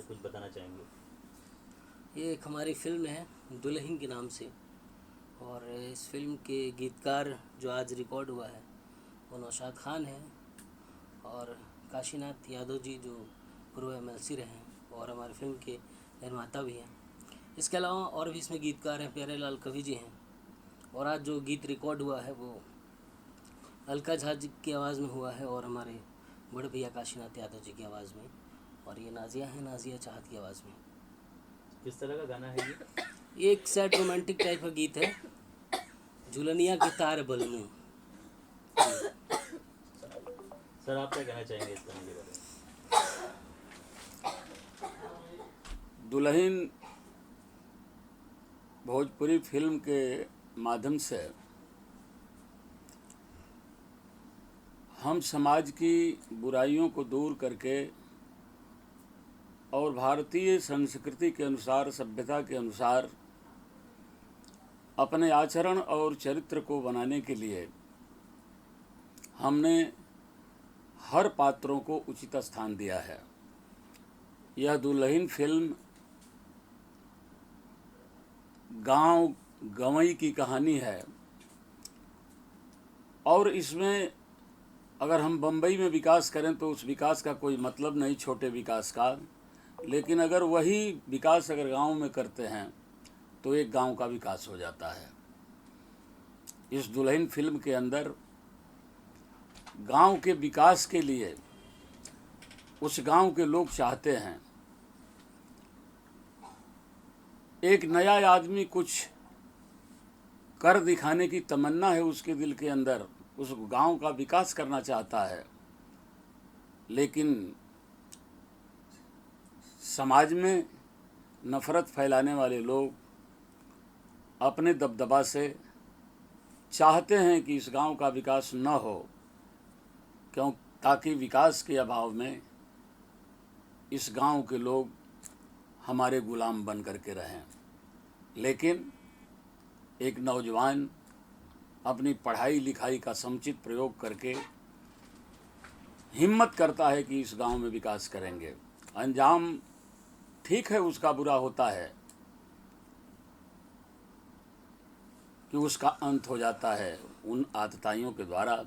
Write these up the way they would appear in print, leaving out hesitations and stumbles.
कुछ बताना चाहेंगे? ये एक हमारी फिल्म है दुल्हन के नाम से। और इस फिल्म के गीतकार जो आज रिकॉर्ड हुआ है वो नौशाद खान है और काशीनाथ यादव जी जो पूर्व एमएलसी रहे हैं और हमारी फिल्म के निर्माता भी हैं। इसके अलावा और भी इसमें गीतकार हैं, प्यारे लाल कवि जी हैं। और आज जो गीत रिकॉर्ड हुआ है वो अलका झा जी की आवाज़ में हुआ है और हमारे बड़े भैया काशीनाथ यादव जी की आवाज़ में। और ये नाजिया है, नाजिया चाहत की आवाज़ में। किस तरह का गाना है ये? ये एक सैड रोमांटिक टाइप का गीत है। झुलनिया के तार बलमू। सर, आप क्या कहना चाहेंगे इस गाने के बारे में? दुल्हन भोजपुरी फिल्म के माध्यम से हम समाज की बुराइयों को दूर करके और भारतीय संस्कृति के अनुसार, सभ्यता के अनुसार अपने आचरण और चरित्र को बनाने के लिए हमने हर पात्रों को उचित स्थान दिया है। यह दुल्हन फिल्म गांव गंवई की कहानी है और इसमें अगर हम बम्बई में विकास करें तो उस विकास का कोई मतलब नहीं, छोटे विकास का। लेकिन अगर वही विकास अगर गांव में करते हैं तो एक गांव का विकास हो जाता है। इस दुल्हन फिल्म के अंदर गांव के विकास के लिए उस गांव के लोग चाहते हैं एक नया आदमी कुछ कर दिखाने की तमन्ना है उसके दिल के अंदर, उस गांव का विकास करना चाहता है। लेकिन समाज में नफरत फैलाने वाले लोग अपने दबदबा से चाहते हैं कि इस गांव का विकास न हो, क्यों? ताकि विकास के अभाव में इस गांव के लोग हमारे गुलाम बन करके रहें। लेकिन एक नौजवान अपनी पढ़ाई लिखाई का समुचित प्रयोग करके हिम्मत करता है कि इस गांव में विकास करेंगे। अंजाम ठीक है, उसका बुरा होता है कि उसका अंत हो जाता है उन आतताइयों के द्वारा।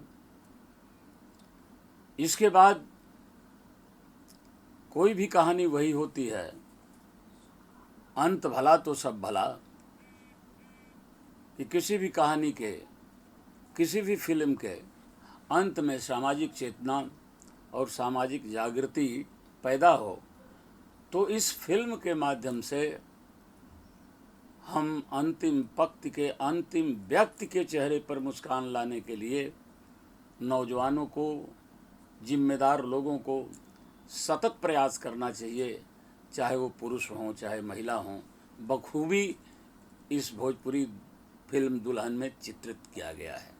इसके बाद कोई भी कहानी वही होती है, अंत भला तो सब भला। कि किसी भी कहानी के, किसी भी फिल्म के अंत में सामाजिक चेतना और सामाजिक जागृति पैदा हो, तो इस फिल्म के माध्यम से हम अंतिम पंक्ति के अंतिम व्यक्ति के चेहरे पर मुस्कान लाने के लिए नौजवानों को, जिम्मेदार लोगों को सतत प्रयास करना चाहिए, चाहे वो पुरुष हों चाहे महिला हों। बखूबी इस भोजपुरी फिल्म दुल्हन में चित्रित किया गया है।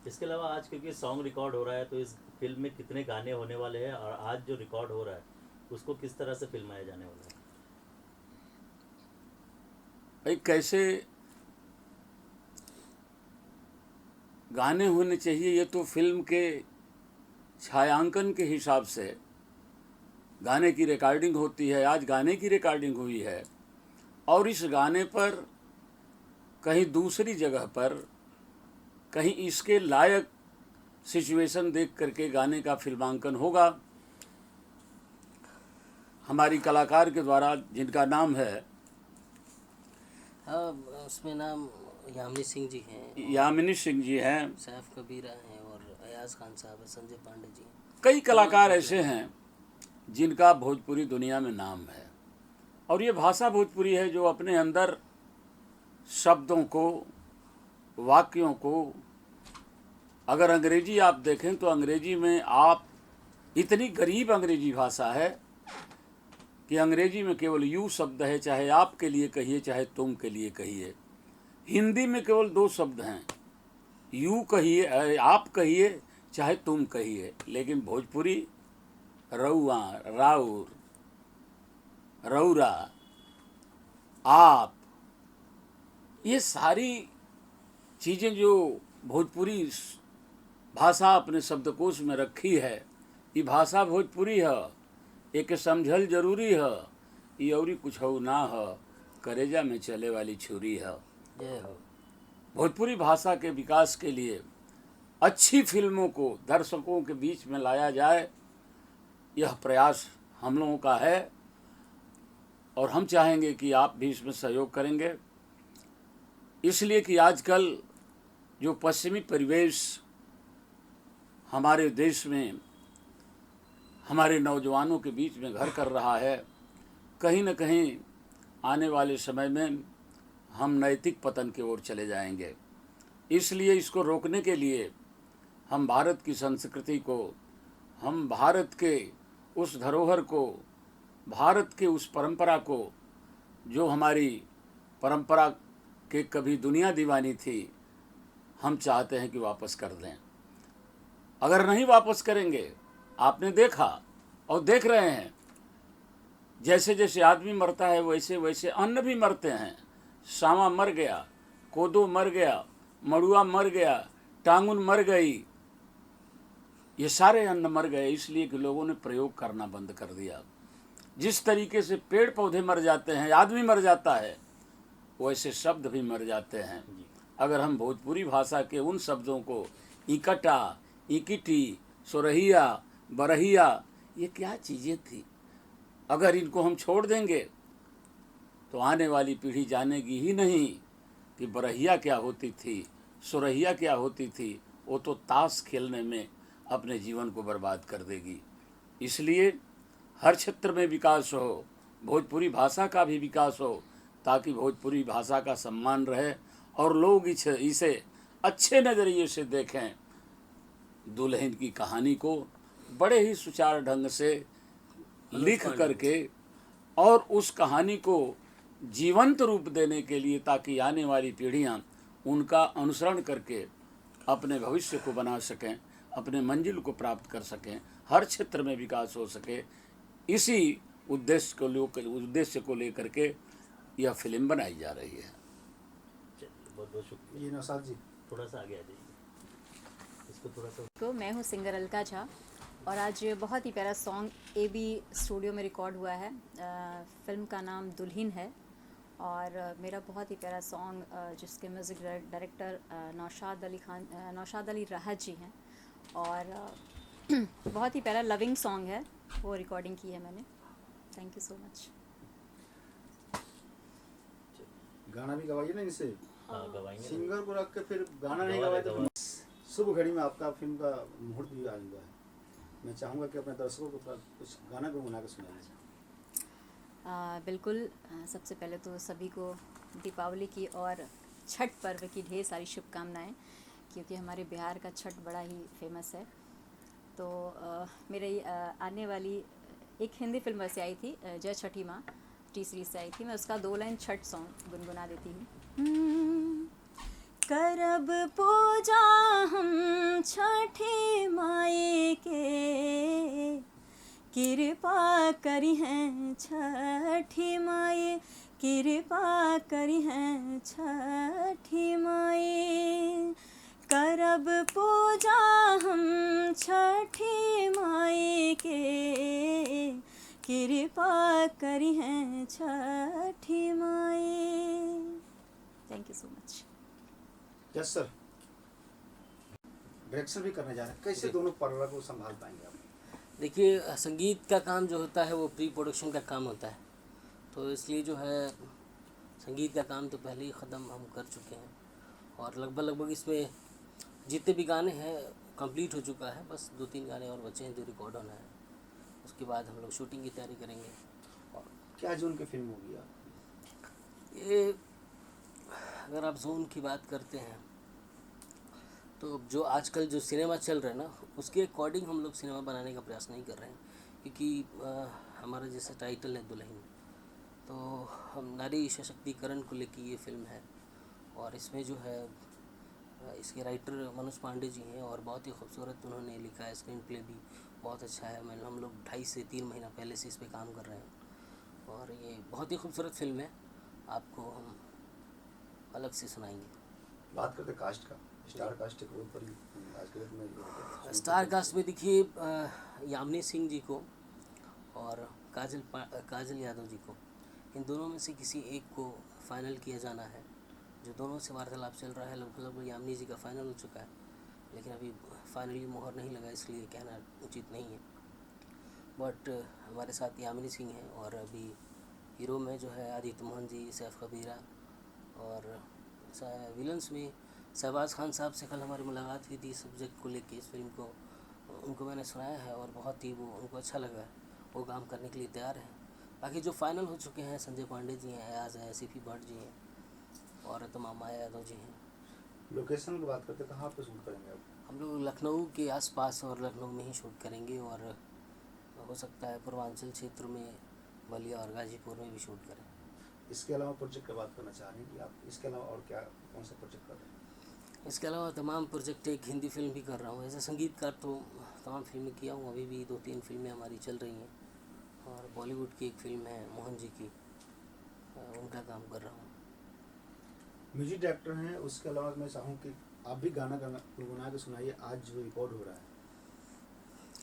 इसके अलावा आज क्योंकि सॉन्ग रिकॉर्ड हो रहा है तो इस फिल्म में कितने गाने होने वाले हैं और आज जो रिकॉर्ड हो रहा है उसको किस तरह से फिल्माया जाने वाला है? भाई, कैसे गाने होने चाहिए ये तो फिल्म के छायांकन के हिसाब से गाने की रिकॉर्डिंग होती है। आज गाने की रिकॉर्डिंग हुई है और इस गाने पर कहीं दूसरी जगह पर कहीं इसके लायक सिचुएशन देख करके गाने का फिल्मांकन होगा। हमारी कलाकार के द्वारा, जिनका नाम है, हाँ, उसमें नाम यामिनी सिंह जी हैं, यामिनी सिंह जी हैं, सैफ कबीरा हैं और अयाज खान साहब हैं, संजय पांडे जी हैं। कई कलाकार ऐसे हैं जिनका भोजपुरी दुनिया में नाम है। और ये भाषा भोजपुरी है जो अपने अंदर शब्दों को, वाक्यों को, अगर अंग्रेजी आप देखें तो अंग्रेजी में आप इतनी गरीब अंग्रेजी भाषा है कि अंग्रेजी में केवल यू शब्द है, चाहे आप के लिए कहिए चाहे तुम के लिए कहिए। हिंदी में केवल दो शब्द हैं, यू कहिए, आप कहिए चाहे तुम कहिए। लेकिन भोजपुरी रउआ, राउर, रौरा, आप, ये सारी चीज़ें जो भोजपुरी भाषा अपने शब्दकोश में रखी है, ये भाषा भोजपुरी है। एक समझल जरूरी है, ये औरी कुछ हो ना है, करेजा में चले वाली छुरी है। जय हो। भोजपुरी भाषा के विकास के लिए अच्छी फिल्मों को दर्शकों के बीच में लाया जाए, यह प्रयास हम लोगों का है और हम चाहेंगे कि आप भी इसमें सहयोग करेंगे। इसलिए कि आजकल जो पश्चिमी परिवेश हमारे देश में हमारे नौजवानों के बीच में घर कर रहा है, कहीं न कहीं आने वाले समय में हम नैतिक पतन की ओर चले जाएंगे। इसलिए इसको रोकने के लिए हम भारत की संस्कृति को, हम भारत के उस धरोहर को, भारत के उस परंपरा को, जो हमारी परंपरा के कभी दुनिया दीवानी थी, हम चाहते हैं कि वापस कर दें। अगर नहीं वापस करेंगे, आपने देखा और देख रहे हैं, जैसे जैसे आदमी मरता है वैसे वैसे अन्न भी मरते हैं। सामा मर गया, कोदो मर गया, मड़ुआ मर गया, टांगुन मर गई, ये सारे अन्न मर गए इसलिए कि लोगों ने प्रयोग करना बंद कर दिया। जिस तरीके से पेड़ पौधे मर जाते हैं, आदमी मर जाता है, वैसे शब्द भी मर जाते हैं। अगर हम भोजपुरी भाषा के उन शब्दों को इकट्ठा, इकिटी, सोरहिया, बरहिया, ये क्या चीज़ें थी, अगर इनको हम छोड़ देंगे तो आने वाली पीढ़ी जानेगी ही नहीं कि बरहिया क्या होती थी, सोरहिया क्या होती थी। वो तो ताश खेलने में अपने जीवन को बर्बाद कर देगी। इसलिए हर क्षेत्र में विकास हो, भोजपुरी भाषा का भी विकास हो, ताकि भोजपुरी भाषा का सम्मान रहे और लोग इसे अच्छे नज़रिए से देखें। दुल्हन की कहानी को बड़े ही सुचारू ढंग से लिख करके और उस कहानी को जीवंत रूप देने के लिए, ताकि आने वाली पीढ़ियां उनका अनुसरण करके अपने भविष्य को बना सकें, अपने मंजिल को प्राप्त कर सकें, हर क्षेत्र में विकास हो सके, इसी उद्देश्य को लेकर के यह फिल्म बनाई जा रही है। बहुत बहुत शुक्रिया जी नौशाद जी, थोड़ा सा आगे आ जाइए, इसको थोड़ा सा। तो मैं हूँ सिंगर अलका झा और आज बहुत ही प्यारा सॉन्ग AB स्टूडियो में रिकॉर्ड हुआ है। फिल्म का नाम दुल्हन है और मेरा बहुत ही प्यारा सॉन्ग जिसके म्यूज़िक डायरेक्टर नौशाद अली राहत जी हैं और बहुत ही प्यारा लविंग सॉन्ग है, वो रिकॉर्डिंग की है मैंने। Thank you so much. गाना भी गवाइए ना इनसे, हाँ गवाएंगे। सिंगर को रख के फिर गाना नहीं गवा गवाए दे, तो गवा। शुभ घड़ी में आपका फिल्म का मुहूर्त भी आ हुआ है। मैं चाहूँगा कि अपने दर्शकों को थोड़ा कुछ गाना गुनगुना के सुनाइए। बिल्कुल। सबसे पहले तो सभी को दीपावली की और छठ पर्व की ढेर सारी शुभकामनाएं, क्योंकि हमारे बिहार का छठ बड़ा ही फेमस है। तो मेरे आने वाली एक हिंदी फिल्म वैसे आई थी, जय छठी माँ, टी सीरीज से आई थी। मैं उसका 2 लाइन छठ सॉन्ग गुनगुना देती हूँ। करब पूजा हम छठी माई के, कृपा करी हैं छठी माई, कृपा करी हैं छठी माई। करब पूजा हम छठी माई के, कृपा करी हैं Chhathi Mai. Thank you so much. Yes sir, direction भी करने जा रहे हैं, कैसे दोनों पर्व को संभाल पाएंगे आप? देखिए, संगीत का काम जो होता है वो प्री प्रोडक्शन का काम होता है, तो इसलिए जो है संगीत का काम तो पहले ही ख़त्म हम कर चुके हैं और लगभग इसमें जितने भी गाने हैं कंप्लीट हो चुका है। बस 2-3 गाने और बचे हैं जो रिकॉर्ड होना है, उसके बाद हम लोग शूटिंग की तैयारी करेंगे। और क्या जोन की फिल्म होगी आप? ये अगर आप जोन की बात करते हैं तो जो आजकल जो सिनेमा चल रहा है ना, उसके अकॉर्डिंग हम लोग सिनेमा बनाने का प्रयास नहीं कर रहे हैं, क्योंकि हमारा जैसा टाइटल है दुल्हन, तो हम नारी सशक्तिकरण को लेकर ये फिल्म है और इसमें जो है इसके राइटर मनोज पांडे जी हैं और बहुत ही खूबसूरत उन्होंने लिखा है। स्क्रीन प्ले भी बहुत अच्छा है। मैं हम लोग 2.5 से 3 महीना पहले से इस पे काम कर रहे हैं और ये बहुत ही खूबसूरत फिल्म है, आपको हम अलग से सुनाएंगे। बात करते कास्ट का, स्टार कास्ट के रोल पर आज के डेट में स्टार कास्ट में देखिए यामिनी सिंह जी को और काजल यादव जी को। इन दोनों में से किसी एक को फाइनल किया जाना है। जो दोनों से वार्तालाप चल रहा है, लगभग यामिनी जी का फाइनल हो चुका है, लेकिन अभी फाइनली मोहर नहीं लगा, इसलिए कहना उचित नहीं है। बट हमारे साथ यामिनी सिंह हैं, और अभी हीरो में जो है आदित्य मोहन जी, सैफ कबीरा, और विलन्स में शहबाज खान साहब से कल हमारी मुलाकात हुई थी सब्जेक्ट को लेके। इस फिल्म को उनको मैंने सुनाया है और बहुत ही वो उनको अच्छा लगा है, वो काम करने के लिए तैयार है। बाकी जो फाइनल हो चुके हैं, संजय पांडे जी हैं, अयाज हैं, सीपी भट्ट जी हैं, और तमाम माया यादव जी हैं। लोकेशन की बात करते हैं, कहाँ पे शूट करेंगे आप? हम लोग लखनऊ के आसपास और लखनऊ में ही शूट करेंगे, और हो सकता है पूर्वांचल क्षेत्र में बलिया और गाजीपुर में भी शूट करें। इसके अलावा प्रोजेक्ट की बात करना चाह रहे हैं कि आप इसके अलावा और क्या कौन सा प्रोजेक्ट कर रहे हैं? इसके अलावा तमाम प्रोजेक्ट, एक हिंदी फिल्म भी कर रहा हूँ। ऐसे संगीतकार तो तमाम फिल्में किया हूँ, अभी भी 2-3 फिल्में हमारी चल रही हैं, और बॉलीवुड की एक फिल्म है मोहन जी की, उनका काम कर रहा हूँ। म्यूजिक डायरेक्टर हैं, उसके अलावा मैं चाहूँ कि आप भी गाना गुनगुना के सुनाइए आज जो रिकॉर्ड हो रहा है।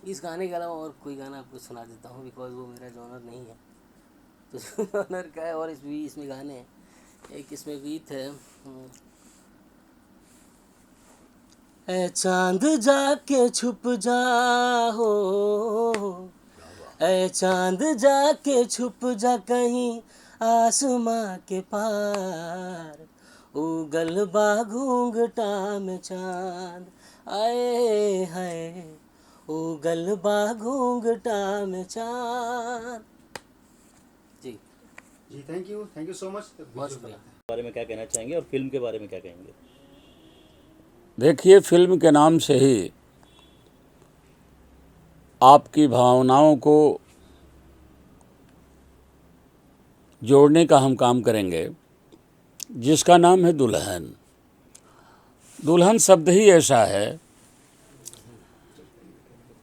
इस गाने के अलावा और कोई गाना आपको सुना देता हूँ, बिकॉज वो मेरा जॉनर नहीं है, तो जॉनर का है। और इसमें गाने हैं, एक इसमें गीत है, ऐ चांद जाके छुप जा हो, ऐ चांद जाके छुप जा कहीं आसमां के पार, उगल बा घूंघटा में चांद आए है, उगल बा घूंघटा में चांद। जी जी, थैंक यू सो मच। बहुत शुक्रिया। बारे में क्या कहना चाहेंगे और फिल्म के बारे में क्या कहेंगे? देखिए, फिल्म के नाम से ही आपकी भावनाओं को जोड़ने का हम काम करेंगे, जिसका नाम है दुल्हन। दुल्हन शब्द ही ऐसा है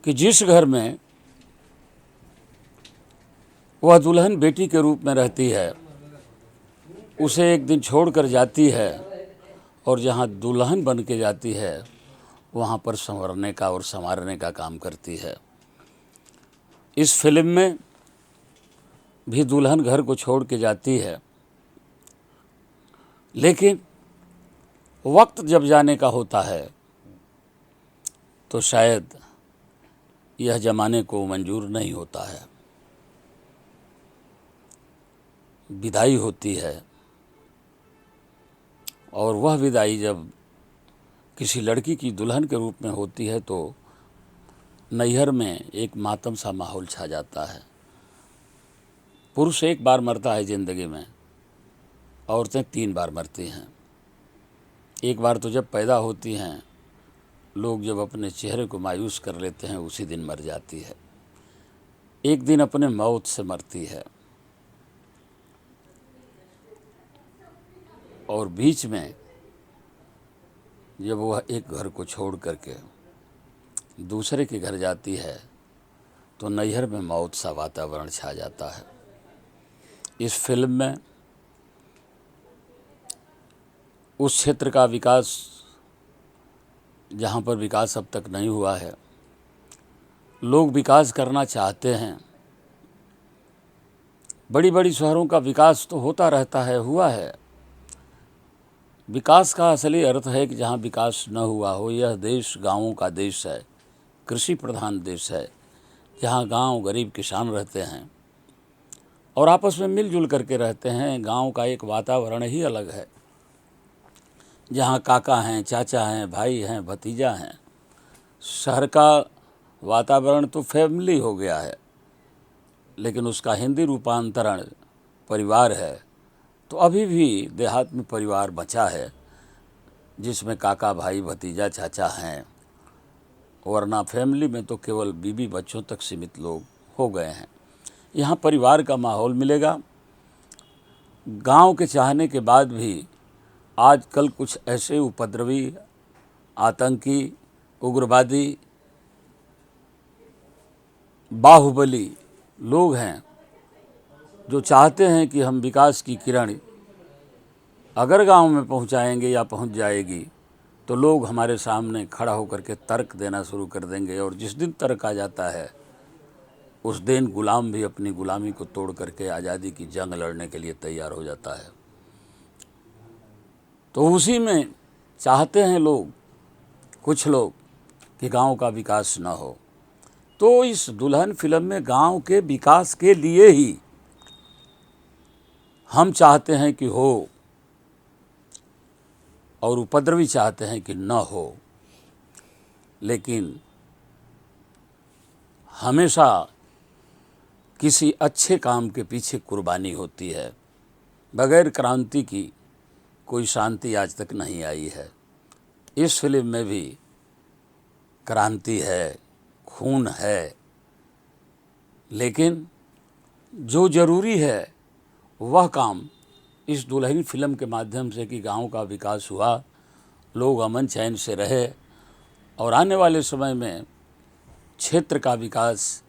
कि जिस घर में वह दुल्हन बेटी के रूप में रहती है, उसे एक दिन छोड़कर जाती है, और जहाँ दुल्हन बन के जाती है वहाँ पर संवरने का और संवारने का काम करती है। इस फिल्म में भी दुल्हन घर को छोड़ के जाती है, लेकिन वक्त जब जाने का होता है तो शायद यह ज़माने को मंजूर नहीं होता है। विदाई होती है, और वह विदाई जब किसी लड़की की दुल्हन के रूप में होती है तो नैहर में एक मातम सा माहौल छा जाता है। पुरुष एक बार मरता है ज़िंदगी में, औरतें 3 बार मरती हैं। एक बार तो जब पैदा होती हैं, लोग जब अपने चेहरे को मायूस कर लेते हैं, उसी दिन मर जाती है। एक दिन अपने मौत से मरती है, और बीच में जब वह एक घर को छोड़ करके दूसरे के घर जाती है तो नैहर में मौत सा वातावरण छा जाता है। इस फिल्म में उस क्षेत्र का विकास, जहाँ पर विकास अब तक नहीं हुआ है, लोग विकास करना चाहते हैं। बड़ी बड़ी शहरों का विकास तो होता रहता है, हुआ है। विकास का असली अर्थ है कि जहाँ विकास न हुआ हो। यह देश गाँवों का देश है, कृषि प्रधान देश है, जहाँ गांव गरीब किसान रहते हैं और आपस में मिलजुल करके रहते हैं। गांव का एक वातावरण ही अलग है, जहाँ काका हैं, चाचा हैं, भाई हैं, भतीजा हैं। शहर का वातावरण तो फैमिली हो गया है, लेकिन उसका हिंदी रूपांतरण परिवार है। तो अभी भी देहात में परिवार बचा है, जिसमें काका, भाई, भतीजा, चाचा हैं, वरना फैमिली में तो केवल बीवी बच्चों तक सीमित लोग हो गए हैं। यहाँ परिवार का माहौल मिलेगा। गांव के चाहने के बाद भी आजकल कुछ ऐसे उपद्रवी, आतंकी, उग्रवादी, बाहुबली लोग हैं जो चाहते हैं कि हम विकास की किरण अगर गांव में पहुंचाएंगे या पहुंच जाएगी तो लोग हमारे सामने खड़ा होकर के तर्क देना शुरू कर देंगे। और जिस दिन तर्क आ जाता है उस दिन गुलाम भी अपनी गुलामी को तोड़ करके आज़ादी की जंग लड़ने के लिए तैयार हो जाता है। तो उसी में चाहते हैं लोग, कुछ लोग, कि गांव का विकास न हो। तो इस दुल्हन फिल्म में गांव के विकास के लिए ही हम चाहते हैं कि हो, और उपद्रवी चाहते हैं कि न हो। लेकिन हमेशा किसी अच्छे काम के पीछे कुर्बानी होती है। बगैर क्रांति की कोई शांति आज तक नहीं आई है। इस फिल्म में भी क्रांति है, खून है, लेकिन जो ज़रूरी है वह काम इस दुल्हन फिल्म के माध्यम से कि गांव का विकास हुआ, लोग अमन चैन से रहे और आने वाले समय में क्षेत्र का विकास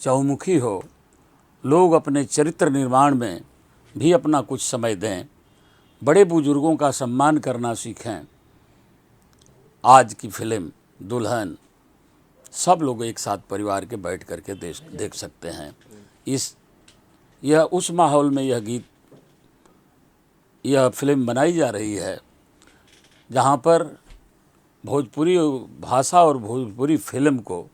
चहुमुखी हो, लोग अपने चरित्र निर्माण में भी अपना कुछ समय दें, बड़े बुजुर्गों का सम्मान करना सीखें। आज की फिल्म दुल्हन सब लोग एक साथ परिवार के बैठ करके देख सकते हैं। यह उस माहौल में यह फिल्म बनाई जा रही है जहाँ पर भोजपुरी भाषा और भोजपुरी फिल्म को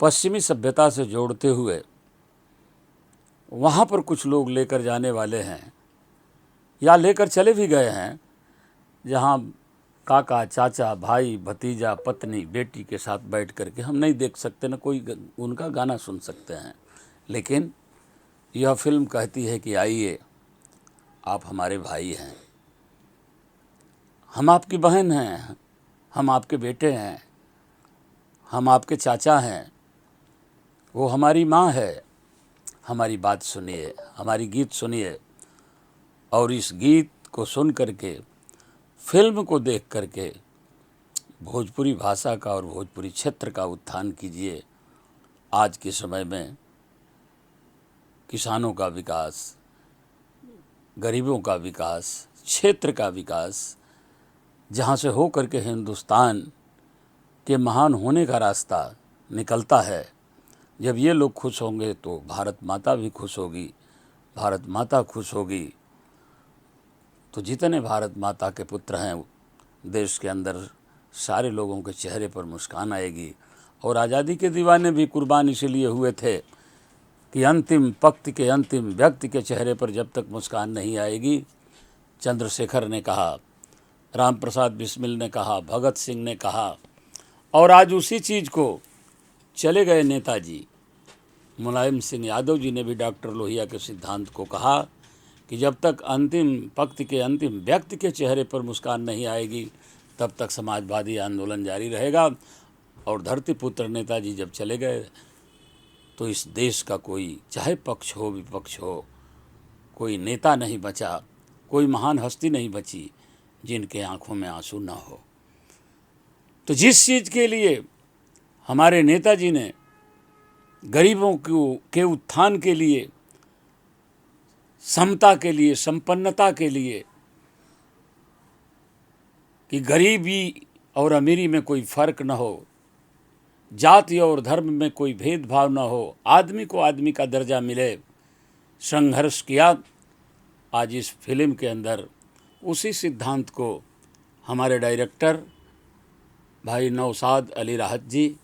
पश्चिमी सभ्यता से जोड़ते हुए वहाँ पर कुछ लोग लेकर जाने वाले हैं या लेकर चले भी गए हैं, जहाँ काका, चाचा, भाई, भतीजा, पत्नी, बेटी के साथ बैठ करके हम नहीं देख सकते, न कोई उनका गाना सुन सकते हैं। लेकिन यह फिल्म कहती है कि आइए, आप हमारे भाई हैं, हम आपकी बहन हैं, हम आपके बेटे हैं, हम आपके चाचा हैं, वो हमारी माँ है, हमारी बात सुनिए, हमारी गीत सुनिए, और इस गीत को सुन करके, फिल्म को देख करके भोजपुरी भाषा का और भोजपुरी क्षेत्र का उत्थान कीजिए। आज के समय में किसानों का विकास, गरीबों का विकास, क्षेत्र का विकास, जहाँ से हो करके हिंदुस्तान के महान होने का रास्ता निकलता है। जब ये लोग खुश होंगे तो भारत माता भी खुश होगी, भारत माता खुश होगी तो जितने भारत माता के पुत्र हैं देश के अंदर, सारे लोगों के चेहरे पर मुस्कान आएगी। और आज़ादी के दीवाने भी कुर्बान इसलिए हुए थे कि अंतिम पंक्ति के अंतिम व्यक्ति के चेहरे पर जब तक मुस्कान नहीं आएगी, चंद्रशेखर ने कहा, राम प्रसाद बिस्मिल ने कहा, भगत सिंह ने कहा, और आज उसी चीज़ को चले गए नेताजी मुलायम सिंह यादव जी ने भी डॉक्टर लोहिया के सिद्धांत को कहा कि जब तक अंतिम पंक्ति के अंतिम व्यक्ति के चेहरे पर मुस्कान नहीं आएगी तब तक समाजवादी आंदोलन जारी रहेगा। और धरती पुत्र नेताजी जब चले गए तो इस देश का कोई, चाहे पक्ष हो विपक्ष हो, कोई नेता नहीं बचा, कोई महान हस्ती नहीं बची जिनके आंखों में आंसू ना हो। तो जिस चीज़ के लिए हमारे नेताजी ने गरीबों के उत्थान के लिए, समता के लिए, संपन्नता के लिए, कि गरीबी और अमीरी में कोई फर्क न हो, जाति और धर्म में कोई भेदभाव न हो, आदमी को आदमी का दर्जा मिले, संघर्ष किया। आज इस फिल्म के अंदर उसी सिद्धांत को हमारे डायरेक्टर भाई नौशाद अली राहत जी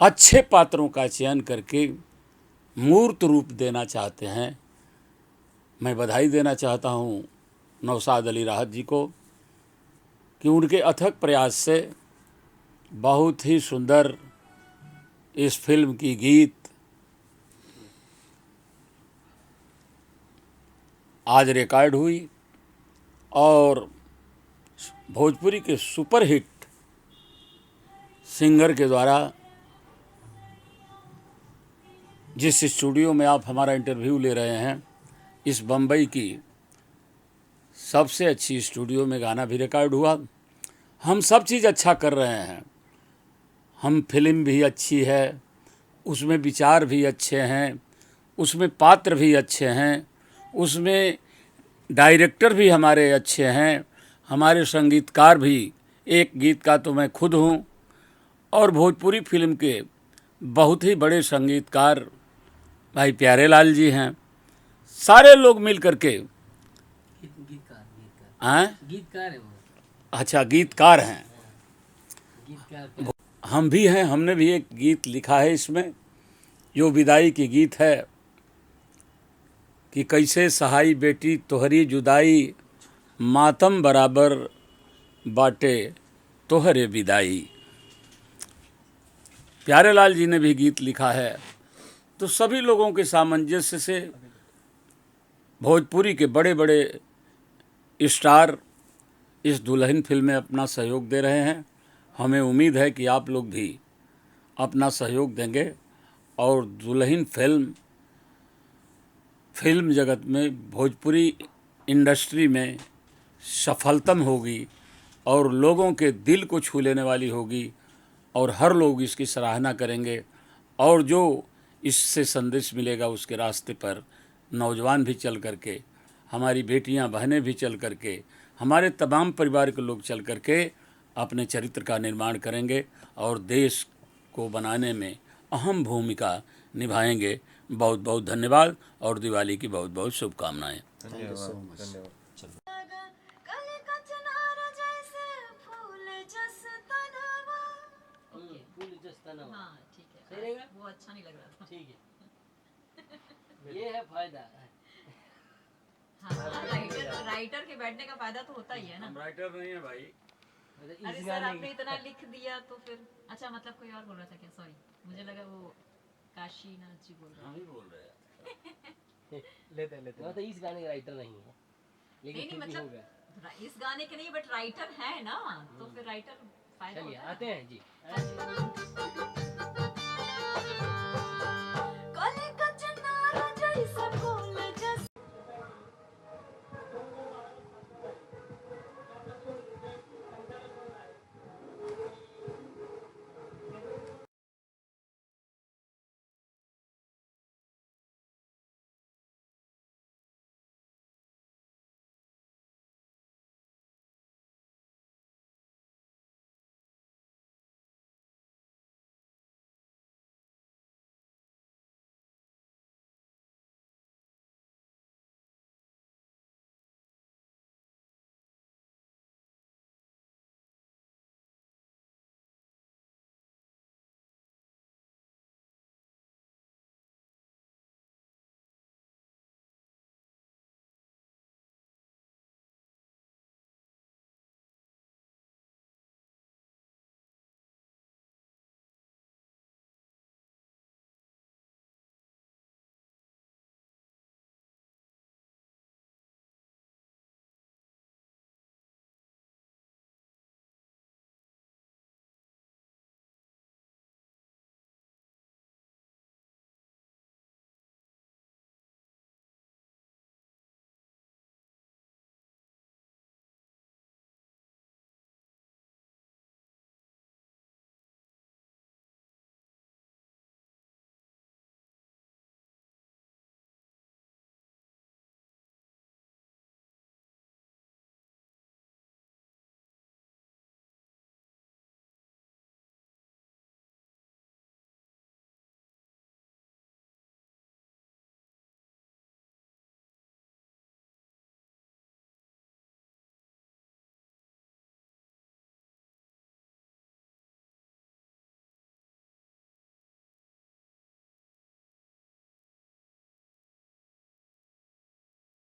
अच्छे पात्रों का चयन करके मूर्त रूप देना चाहते हैं। मैं बधाई देना चाहता हूँ नौशाद अली राहत जी को कि उनके अथक प्रयास से बहुत ही सुंदर इस फिल्म की गीत आज रिकॉर्ड हुई और भोजपुरी के सुपरहिट सिंगर के द्वारा जिस स्टूडियो में आप हमारा इंटरव्यू ले रहे हैं, इस बम्बई की सबसे अच्छी स्टूडियो में गाना भी रिकॉर्ड हुआ। हम सब चीज़ अच्छा कर रहे हैं, हम फिल्म भी अच्छी है, उसमें विचार भी अच्छे हैं, उसमें पात्र भी अच्छे हैं, उसमें डायरेक्टर भी हमारे अच्छे हैं, हमारे संगीतकार भी, एक गीत का तो मैं खुद हूँ और भोजपुरी फिल्म के बहुत ही बड़े संगीतकार भाई प्यारेलाल जी हैं। सारे लोग मिल करके गीतकार है वो। अच्छा, गीतकार हैं। गीतकार हम भी हैं, हमने भी एक गीत लिखा है इसमें, जो विदाई की गीत है कि कैसे सहाई बेटी तोहरी जुदाई, मातम बराबर बाटे तोहरे विदाई। प्यारेलाल जी ने भी गीत लिखा है। तो सभी लोगों के सामंजस्य से भोजपुरी के बड़े बड़े स्टार इस दुल्हन फिल्म में अपना सहयोग दे रहे हैं। हमें उम्मीद है कि आप लोग भी अपना सहयोग देंगे और दुल्हन फिल्म जगत में, भोजपुरी इंडस्ट्री में सफलतम होगी और लोगों के दिल को छू लेने वाली होगी और हर लोग इसकी सराहना करेंगे। और जो इससे संदेश मिलेगा उसके रास्ते पर नौजवान भी चल करके, हमारी बेटियां बहनें भी चल करके, हमारे तमाम परिवार के लोग चल करके अपने चरित्र का निर्माण करेंगे और देश को बनाने में अहम भूमिका निभाएंगे। बहुत बहुत धन्यवाद और दिवाली की बहुत बहुत शुभकामनाएं। Thank you so much. कली का चनार जैसे फूल जस तनवा। फूल जस्ताना। हाँ ठीक है, सही रहेगा? वो अच्छा नहीं लग रहा था। ठीक है, ये है फायदा। हाँ, राइटर के बैठने का फायदा तो होता ही है ना। हम राइटर नहीं है भाई। अरे सर, आपने इतना लिख दिया तो फिर अच्छा, मतलब कोई और बोल रहा था क्या? सॉरी, मुझे लगा वो काशीनाथ जी बोल रहे हम ही बोल रहे हैं। लेते तो इस गाने का राइटर नहीं है, लेकिन नहीं, फिर भी मतलब हो गया। इस गाने के नहीं, बट राइटर है ना, तो फिर राइटर फायदा चलिए होता है। आते हैं जी।